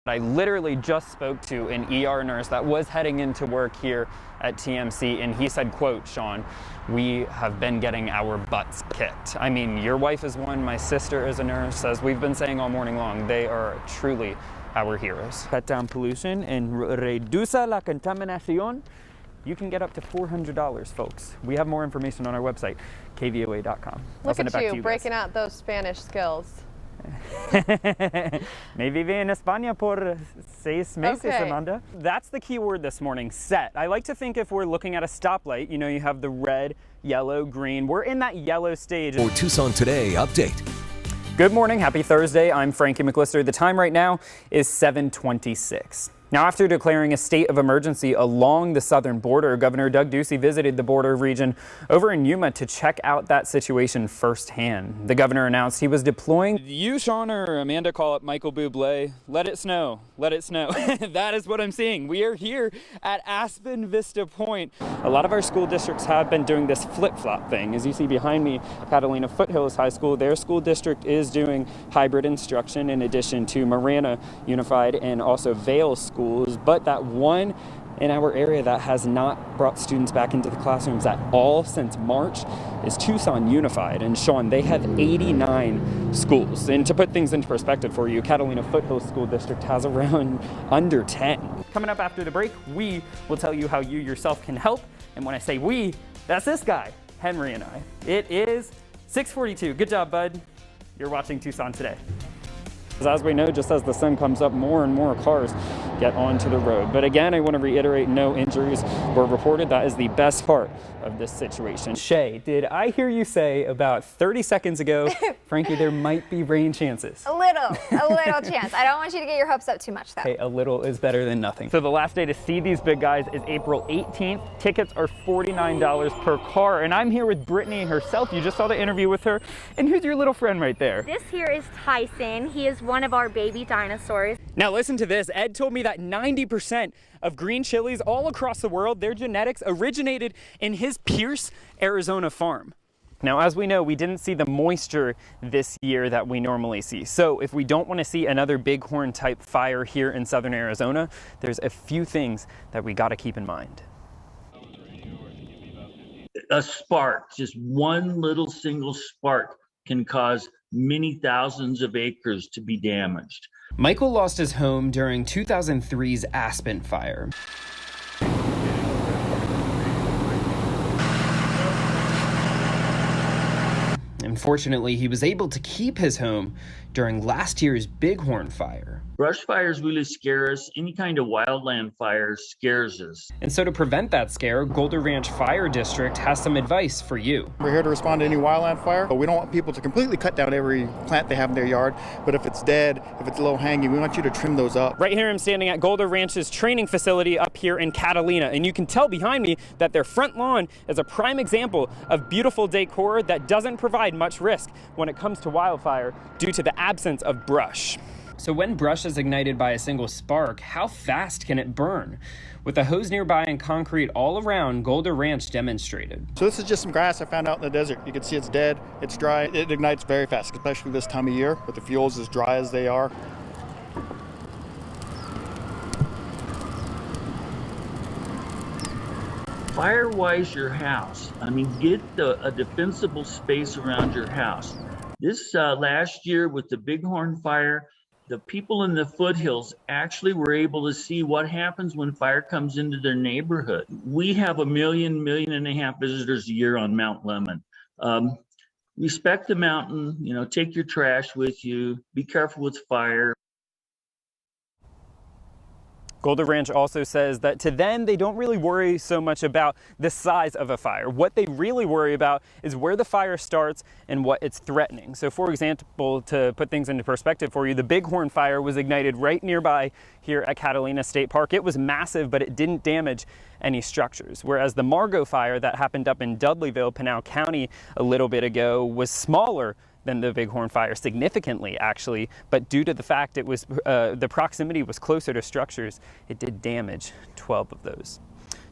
I literally just spoke to an ER nurse that was heading into work here at TMC, and he said, quote, Sean, we have been getting our butts kicked. I mean, your wife is one, my sister is a nurse. As we've been saying all morning long, they are truly our heroes. Cut down pollution and reduce la contaminación. You can get up to $400, folks. We have more information on our website, kvoa.com. Look at you breaking out those Spanish skills. Me viví en España por 6 meses, Okay. Amanda. That's the key word this morning, set. I like to think if we're looking at a stoplight, you know, you have the red, yellow, green. We're in that yellow stage. For Tucson Today update. Good morning, happy Thursday. I'm Frankie McLister. The time right now is 7:26. Now, after declaring a state of emergency along the southern border, Governor Doug Ducey visited the border region over in Yuma to check out that situation firsthand. The governor announced he was deploying. You, Sean, or Amanda call it Michael Bublé. Let it snow. Let it snow. That is what I'm seeing. We are here at Aspen Vista Point. A lot of our school districts have been doing this flip-flop thing. As you see behind me, Catalina Foothills High School, their school district is doing hybrid instruction in addition to Marana Unified and also Vale schools, but that one in our area that has not brought students back into the classrooms at all since March is Tucson Unified. And Sean, they have 89 schools. And to put things into perspective for you, Catalina Foothills School District has around under 10. Coming up after the break, we will tell you how you yourself can help. And when I say we, that's this guy, Henry and I. It is 6:42. Good job, bud. You're watching Tucson Today. As we know, just as the sun comes up, more and more cars get onto the road. But again, I want to reiterate, no injuries were reported. That is the best part of this situation. Shay, did I hear you say about 30 seconds ago, Frankie, there might be rain chances? A little chance. I don't want you to get your hopes up too much, though. Hey, a little is better than nothing. So the last day to see these big guys is April 18th. Tickets are $49 per car. And I'm here with Brittany herself. You just saw the interview with her. And who's your little friend right there? This here is Tyson. He is one of our baby dinosaurs. Now listen to this. Ed told me that 90% of green chilies all across the world, their genetics originated in his Pierce, Arizona farm. Now, as we know, we didn't see the moisture this year that we normally see. So if we don't want to see another bighorn type fire here in southern Arizona, there's a few things that we got to keep in mind. A spark, just one little single spark, can cause many thousands of acres to be damaged. Michael lost his home during 2003's Aspen fire. Unfortunately, he was able to keep his home during last year's bighorn fire. Brush fires really scare us. Any kind of wildland fire scares us. And so to prevent that scare, Golden Ranch Fire District has some advice for you. We're here to respond to any wildland fire, but we don't want people to completely cut down every plant they have in their yard. But if it's dead, if it's low hanging, we want you to trim those up. Right here I'm standing at Golden Ranch's training facility up here in Catalina, and you can tell behind me that their front lawn is a prime example of beautiful decor that doesn't provide much risk when it comes to wildfire due to the absence of brush. So when brush is ignited by a single spark, how fast can it burn? With a hose nearby and concrete all around, Golden Ranch demonstrated. So this is just some grass I found out in the desert. You can see it's dead, it's dry, it ignites very fast, especially this time of year with the fuels as dry as they are. Firewise your house. I mean, get a defensible space around your house. This last year with the bighorn fire, the people in the foothills actually were able to see what happens when fire comes into their neighborhood. We have 1.5 million visitors a year on Mount Lemmon. Respect the mountain, take your trash with you, be careful with fire. Golden Ranch also says that to them, they don't really worry so much about the size of a fire. What they really worry about is where the fire starts and what it's threatening. So for example, to put things into perspective for you, the bighorn fire was ignited right nearby here at Catalina State Park. It was massive, but it didn't damage any structures. Whereas the Margot fire that happened up in Dudleyville, Pinal County a little bit ago was smaller than the bighorn fire, significantly actually, but due to the fact it was the proximity was closer to structures, it did damage 12 of those.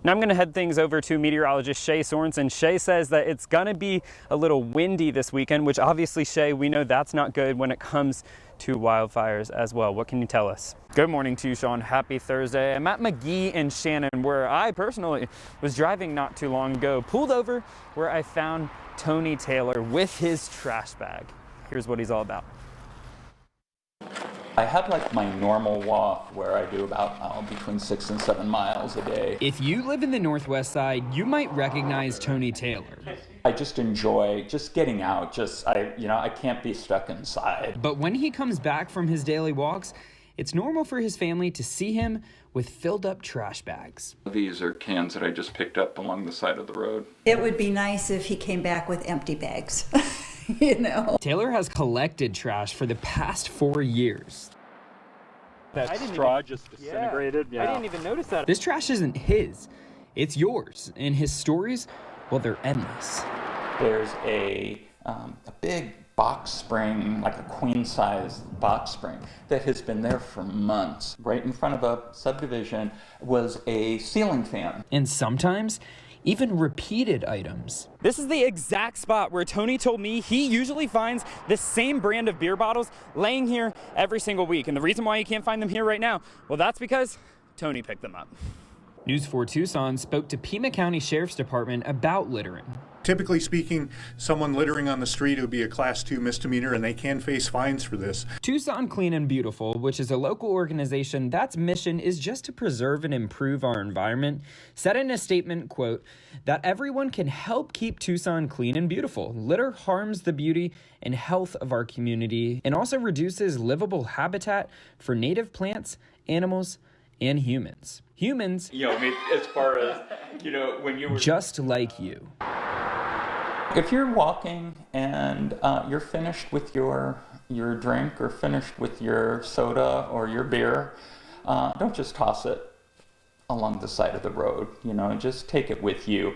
Now I'm going to head things over to meteorologist Shay Sorensen. Shay says that it's going to be a little windy this weekend, which obviously, Shay, we know that's not good when it comes to wildfires as well. What can you tell us? Good morning to you, Sean. Happy Thursday. I'm at McGee and Shannon, where I personally was driving not too long ago, pulled over where I found Tony Taylor with his trash bag. Here's what he's all about. I have like my normal walk where I do about between 6 and 7 miles a day. If you live in the Northwest Side, you might recognize Tony Taylor. I just enjoy just getting out. I can't be stuck inside. But when he comes back from his daily walks, it's normal for his family to see him with filled up trash bags. These are cans that I just picked up along the side of the road. It would be nice if he came back with empty bags. You know. Taylor has collected trash for the past 4 years. That straw just disintegrated. Yeah. I didn't even notice that. This trash isn't his, it's yours. And his stories, well, they're endless. There's a big box spring, like a queen-size box spring, that has been there for months. Right in front of a subdivision was a ceiling fan. And sometimes, even repeated items. This is the exact spot where Tony told me he usually finds the same brand of beer bottles laying here every single week. And the reason why you can't find them here right now, well, that's because Tony picked them up. News 4 Tucson spoke to Pima County Sheriff's Department about littering. Typically speaking, someone littering on the street would be a Class 2 misdemeanor, and they can face fines for this. Tucson Clean and Beautiful, which is a local organization that's mission is just to preserve and improve our environment, said in a statement, quote, that everyone can help keep Tucson clean and beautiful. Litter harms the beauty and health of our community and also reduces livable habitat for native plants, animals, and humans. Humans, as far as, when you were just like you. If you're walking and you're finished with your drink or finished with your soda or your beer, don't just toss it along the side of the road. Just take it with you.